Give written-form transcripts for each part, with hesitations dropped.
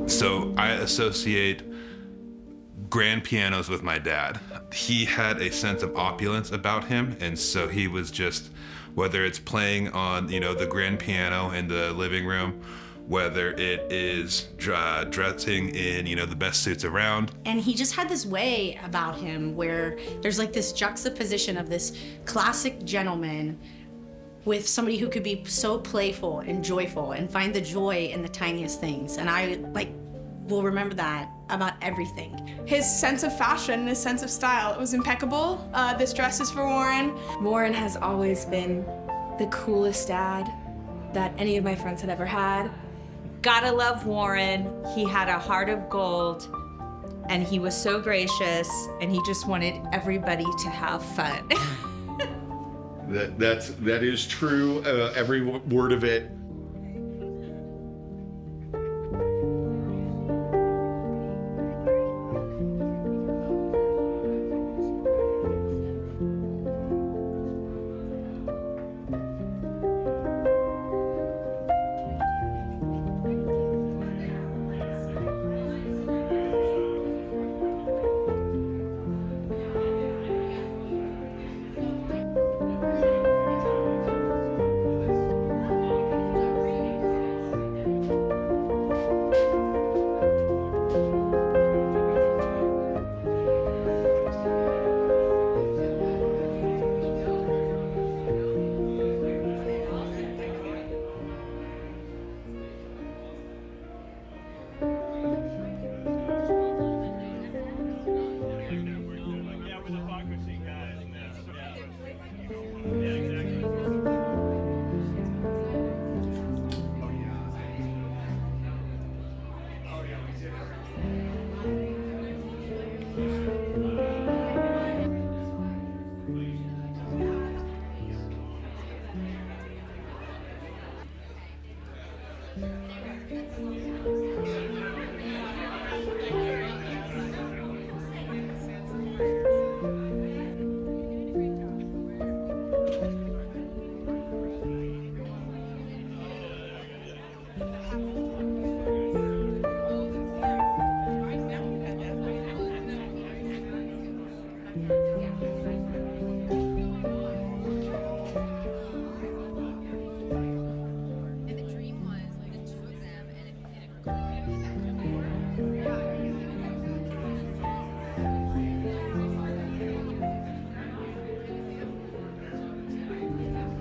So I associate grand pianos with my dad. He had a sense of opulence about him, and so he was just, whether it's playing on, the grand piano in the living room, whether it is dressing in, the best suits around. And he just had this way about him where there's like this juxtaposition of this classic gentleman with somebody who could be so playful and joyful and find the joy in the tiniest things. And I will remember that about everything. His sense of fashion, his sense of style, it was impeccable. This dress is for Warren. Warren has always been the coolest dad that any of my friends had ever had. Gotta love Warren. He had a heart of gold, and he was so gracious, and he just wanted everybody to have fun. That is true, every word of it.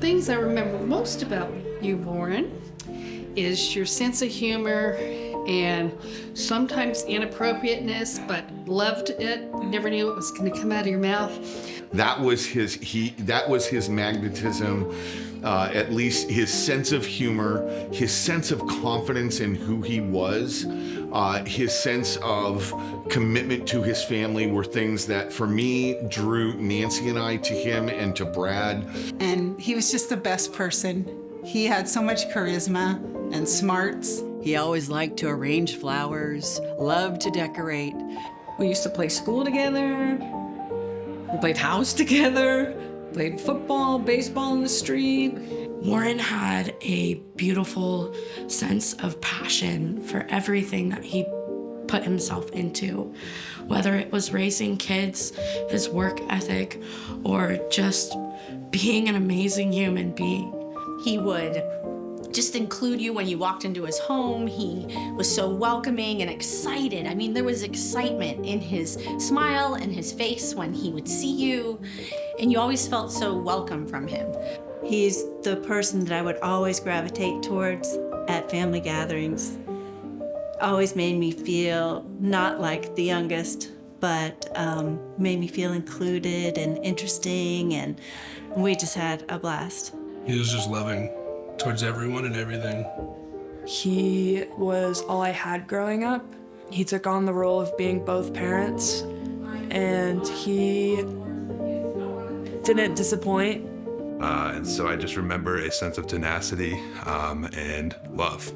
Things I remember most about you, Warren, is your sense of humor and sometimes inappropriateness, but loved it. You never knew it was going to come out of your mouth. That was his magnetism, at least his sense of humor, his sense of confidence in who he was, his sense of commitment to his family were things that, for me, drew Nancy and I to him and to Brad. And he was just the best person. He had so much charisma and smarts. He always liked to arrange flowers, loved to decorate. We used to play school together. We played house together, played football, baseball in the street. Warren had a beautiful sense of passion for everything that he put himself into, whether it was raising kids, his work ethic, or just being an amazing human being. He would just include you when you walked into his home. He was so welcoming and excited. I mean, there was excitement in his smile and his face when he would see you, and you always felt so welcome from him. He's the person that I would always gravitate towards at family gatherings. Always made me feel not like the youngest, but made me feel included and interesting, and we just had a blast. He was just loving towards everyone and everything. He was all I had growing up. He took on the role of being both parents, and he didn't disappoint. And so I just remember a sense of tenacity and love.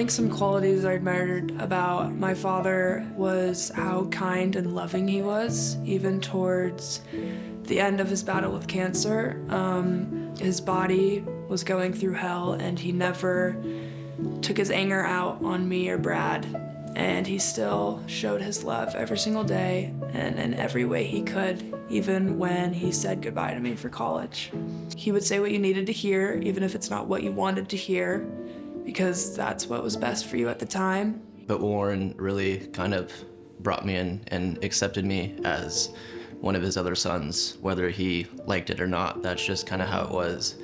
think some qualities I admired about my father was how kind and loving he was, even towards the end of his battle with cancer. His body was going through hell, and he never took his anger out on me or Brad. And he still showed his love every single day and in every way he could, even when he said goodbye to me for college. He would say what you needed to hear, even if it's not what you wanted to hear, because that's what was best for you at the time. But Warren really kind of brought me in and accepted me as one of his other sons, whether he liked it or not. That's just kind of how it was.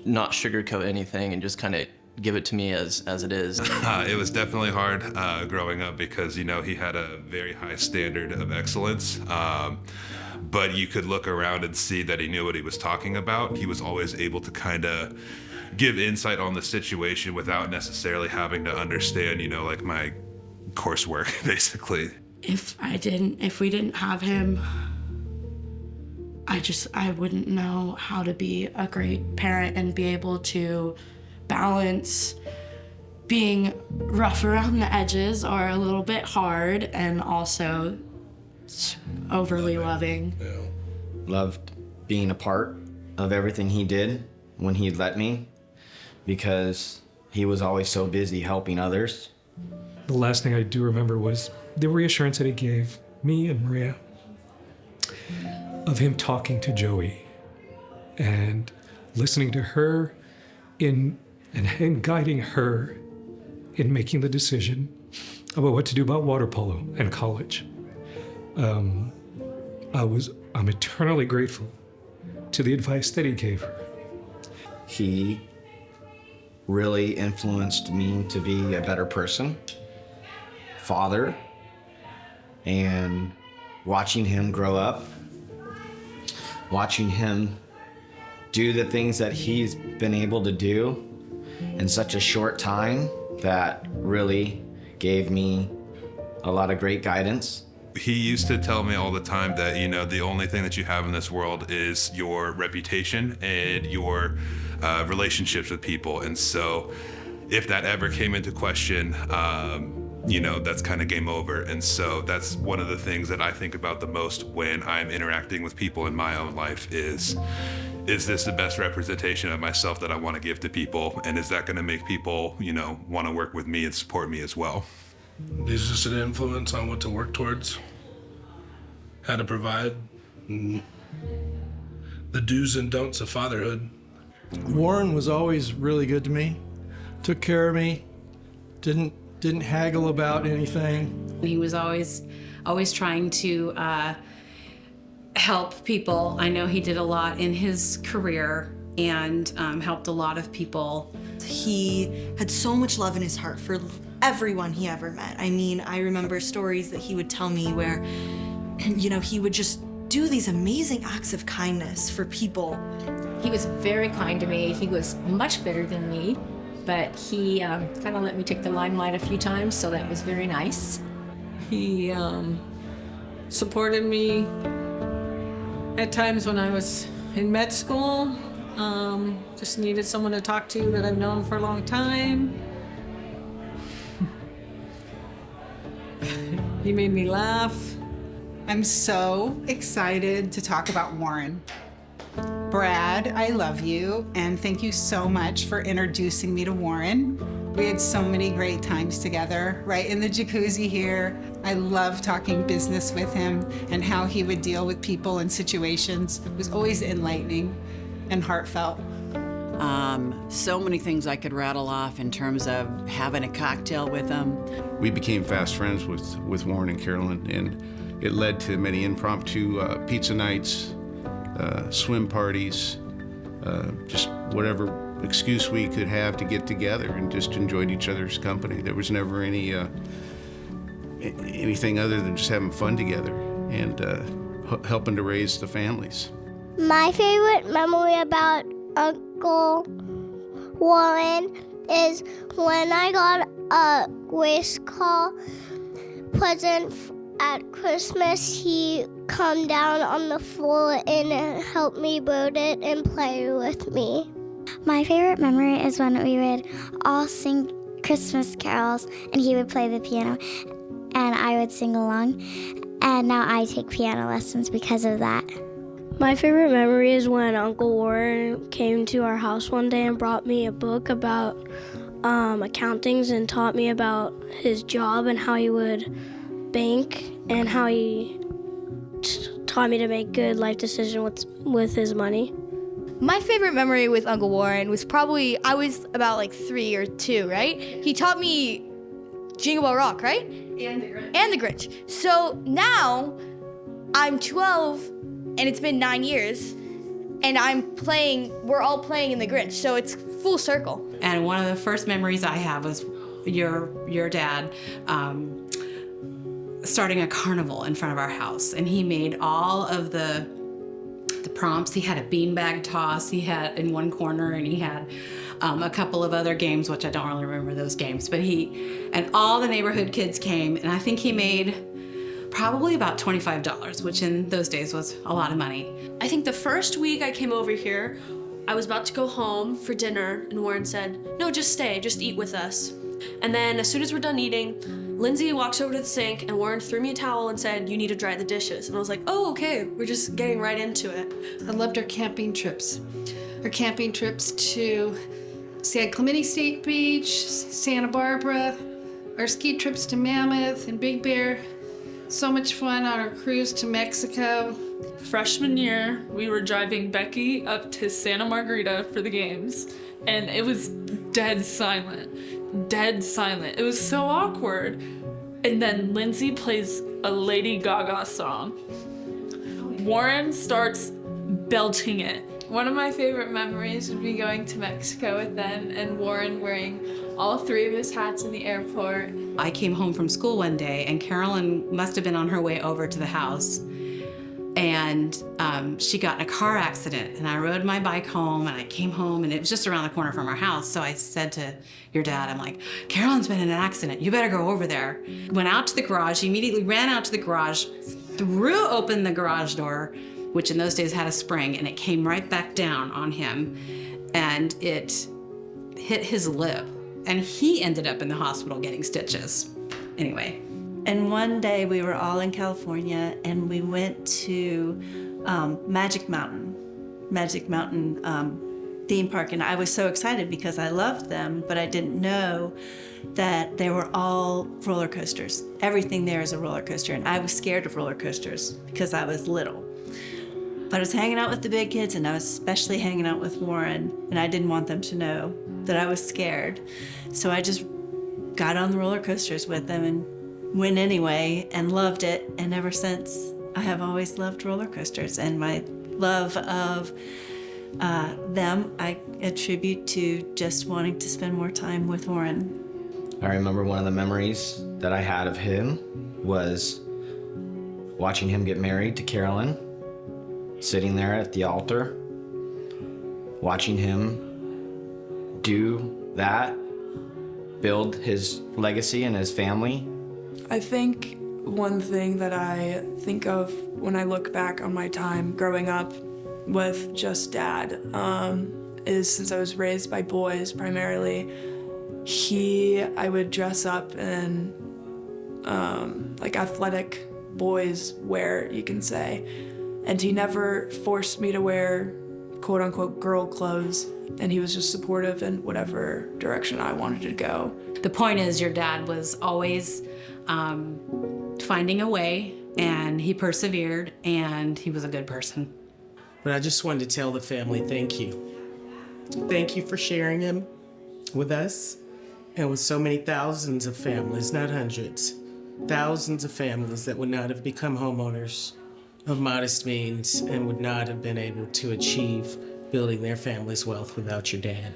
Not sugarcoat anything and just kind of give it to me as it is. It was definitely hard growing up because, he had a very high standard of excellence. But you could look around and see that he knew what he was talking about. He was always able to kind of give insight on the situation without necessarily having to understand, like my coursework, basically. If we didn't have him, I wouldn't know how to be a great parent and be able to balance being rough around the edges or a little bit hard and also overly loving. Loved being a part of everything he did when he'd let me, because he was always so busy helping others. The last thing I do remember was the reassurance that he gave me and Maria of him talking to Joey and listening to her and guiding her in making the decision about what to do about water polo and college. I'm eternally grateful to the advice that he gave her. He really influenced me to be a better person, father, and watching him grow up, watching him do the things that he's been able to do in such a short time, that really gave me a lot of great guidance. He used to tell me all the time that, the only thing that you have in this world is your reputation and your relationships with people. And so if that ever came into question, that's kind of game over. And so that's one of the things that I think about the most when I'm interacting with people in my own life is this the best representation of myself that I want to give to people? And is that going to make people, want to work with me and support me as well? He's just an influence on what to work towards, how to provide, and the do's and don'ts of fatherhood. Warren was always really good to me, took care of me, didn't haggle about anything. He was always trying to help people. I know he did a lot in his career and helped a lot of people. He had so much love in his heart for everyone he ever met. I mean, I remember stories that he would tell me where, he would just do these amazing acts of kindness for people. He was very kind to me. He was much better than me, but he kind of let me take the limelight a few times, so that was very nice. He supported me at times when I was in med school. Just needed someone to talk to that I've known for a long time. He made me laugh. I'm so excited to talk about Warren. Brad, I love you, and thank you so much for introducing me to Warren. We had so many great times together, right in the jacuzzi here. I love talking business with him and how he would deal with people and situations. It was always enlightening and heartfelt. So many things I could rattle off in terms of having a cocktail with him. We became fast friends with Warren and Carolyn, and it led to many impromptu pizza nights, swim parties, just whatever excuse we could have to get together and just enjoyed each other's company. There was never anything other than just having fun together and helping to raise the families. My favorite memory about Uncle Warren is when I got a race car present at Christmas. He come down on the floor and help me build it and play with me. My favorite memory is when we would all sing Christmas carols, and he would play the piano, and I would sing along. And now I take piano lessons because of that. My favorite memory is when Uncle Warren came to our house one day and brought me a book about accountings and taught me about his job and how he would bank and how he taught me to make good life decisions with his money. My favorite memory with Uncle Warren was probably, I was about like 3 or 2, right? He taught me Jingle Bell Rock, right? And the Grinch. So now I'm 12 and it's been 9 years and we're all playing in the Grinch. So it's full circle. And one of the first memories I have was your dad starting a carnival in front of our house. And he made all of the prompts. He had a beanbag toss he had in one corner, and he had a couple of other games, which I don't really remember those games, but and all the neighborhood kids came, and I think he made probably about $25, which in those days was a lot of money. I think the first week I came over here, I was about to go home for dinner, and Warren said, no, just stay, just eat with us. And then as soon as we're done eating, Lindsay walks over to the sink and Warren threw me a towel and said, you need to dry the dishes. And I was like, oh, okay, we're just getting right into it. I loved our camping trips. Our camping trips to San Clemente State Beach, Santa Barbara, our ski trips to Mammoth and Big Bear. So much fun on our cruise to Mexico. Freshman year, we were driving Becky up to Santa Margarita for the games, and it was dead silent. It was so awkward. And then Lindsay plays a Lady Gaga song. Warren starts belting it. One of my favorite memories would be going to Mexico with them and Warren wearing all 3 of his hats in the airport. I came home from school one day, and Carolyn must have been on her way over to the house, and she got in a car accident, and I rode my bike home, and I came home, and it was just around the corner from our house. So I said to your dad, I'm like, Carolyn's been in an accident, you better go over there. Went out to the garage, he immediately ran out to the garage, threw open the garage door, which in those days had a spring, and it came right back down on him, and it hit his lip, and he ended up in the hospital getting stitches. Anyway. And one day we were all in California and we went to Magic Mountain theme park. And I was so excited because I loved them, but I didn't know that they were all roller coasters. Everything there is a roller coaster. And I was scared of roller coasters because I was little. But I was hanging out with the big kids, and I was especially hanging out with Warren, and I didn't want them to know that I was scared. So I just got on the roller coasters with them and went anyway and loved it. And ever since, I have always loved roller coasters. And my love of them, I attribute to just wanting to spend more time with Warren. I remember one of the memories that I had of him was watching him get married to Carolyn, sitting there at the altar, watching him do that, build his legacy and his family. I think one thing that I think of when I look back on my time growing up with just Dad is, since I was raised by boys primarily, I would dress up in like athletic boys wear, you can say. And he never forced me to wear quote unquote girl clothes. And he was just supportive in whatever direction I wanted to go. The point is, your dad was always finding a way, and he persevered, and he was a good person. But I just wanted to tell the family thank you. Thank you for sharing him with us and with so many thousands of families, not hundreds, thousands of families that would not have become homeowners of modest means and would not have been able to achieve building their family's wealth without your dad.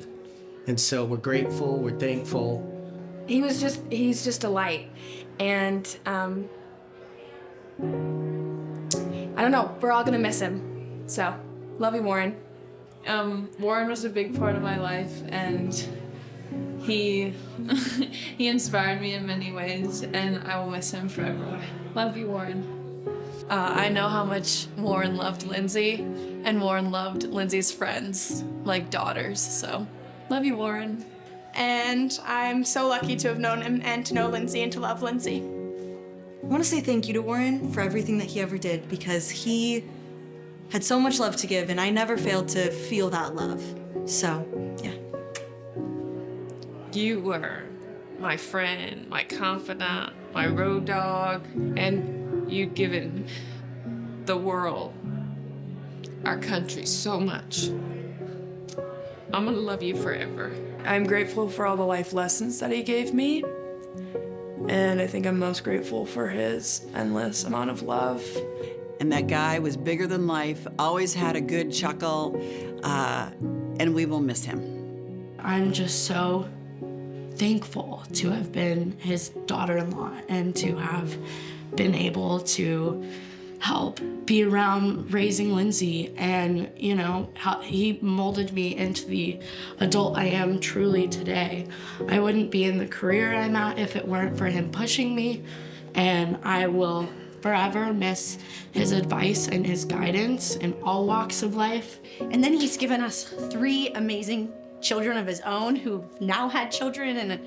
And so we're grateful, we're thankful. He's just a light. And I don't know, we're all gonna miss him. So, love you, Warren. Warren was a big part of my life, and he inspired me in many ways, and I will miss him forever. Love you, Warren. I know how much Warren loved Lindsay, and Warren loved Lindsay's friends, like daughters, so love you, Warren. and I'm so lucky to have known him and to know Lindsay and to love Lindsay. I want to say thank you to Warren for everything that he ever did, because he had so much love to give, and I never failed to feel that love. So, yeah. You were my friend, my confidant, my road dog, and you'd given the world, our country, so much. I'm gonna love you forever. I'm grateful for all the life lessons that he gave me, and I think I'm most grateful for his endless amount of love. And that guy was bigger than life, always had a good chuckle, and we will miss him. I'm just so thankful to have been his daughter-in-law and to have been able to help be around raising Lindsay, and how he molded me into the adult I am truly today. I wouldn't be in the career I'm at if it weren't for him pushing me, and I will forever miss his advice and his guidance in all walks of life. And then he's given us 3 amazing children of his own who've now had children, and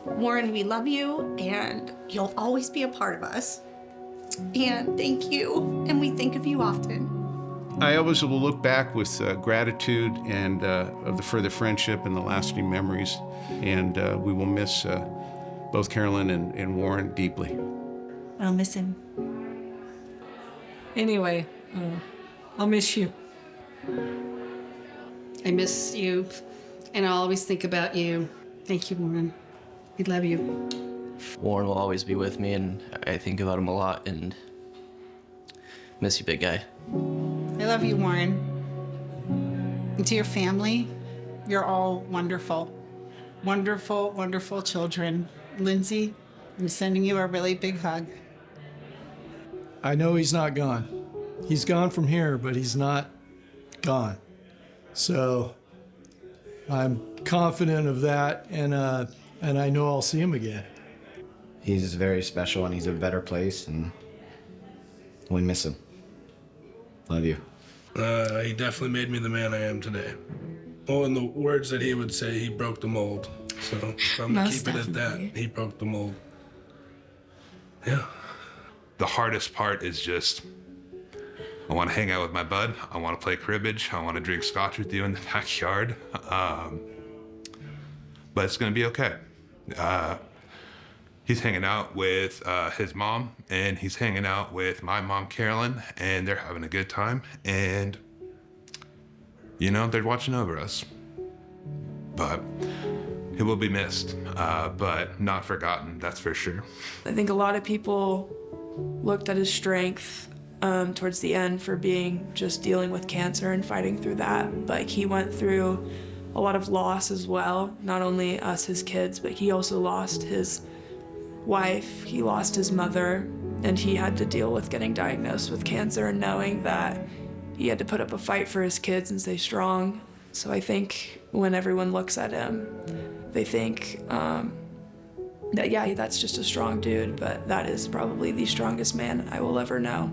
Warren, we love you, and you'll always be a part of us. And thank you, and we think of you often. I always will look back with gratitude and for the friendship and the lasting memories, and we will miss both Carolyn and Warren deeply. I'll miss him. Anyway, I'll miss you. I miss you, and I'll always think about you. Thank you, Warren. We love you. Warren will always be with me, and I think about him a lot, and miss you, big guy. I love you, Warren. And to your family, you're all wonderful. Wonderful, wonderful children. Lindsay, I'm sending you a really big hug. I know he's not gone. He's gone from here, but he's not gone. So I'm confident of that, and I know I'll see him again. He's very special, and he's a better place, and we miss him. Love you. He definitely made me the man I am today. Oh, in the words that he would say, he broke the mold. So I'm gonna keep it at that. He broke the mold. Yeah. The hardest part is just, I want to hang out with my bud. I want to play cribbage. I want to drink scotch with you in the backyard. But it's going to be okay. He's hanging out with his mom, and he's hanging out with my mom, Carolyn, and they're having a good time. And, they're watching over us. But he will be missed, but not forgotten, that's for sure. I think a lot of people looked at his strength towards the end for being just dealing with cancer and fighting through that. But he went through a lot of loss as well, not only us, his kids, but he also lost his wife, he lost his mother, and he had to deal with getting diagnosed with cancer and knowing that he had to put up a fight for his kids and stay strong. So I think when everyone looks at him, they think that, yeah, that's just a strong dude, but that is probably the strongest man I will ever know.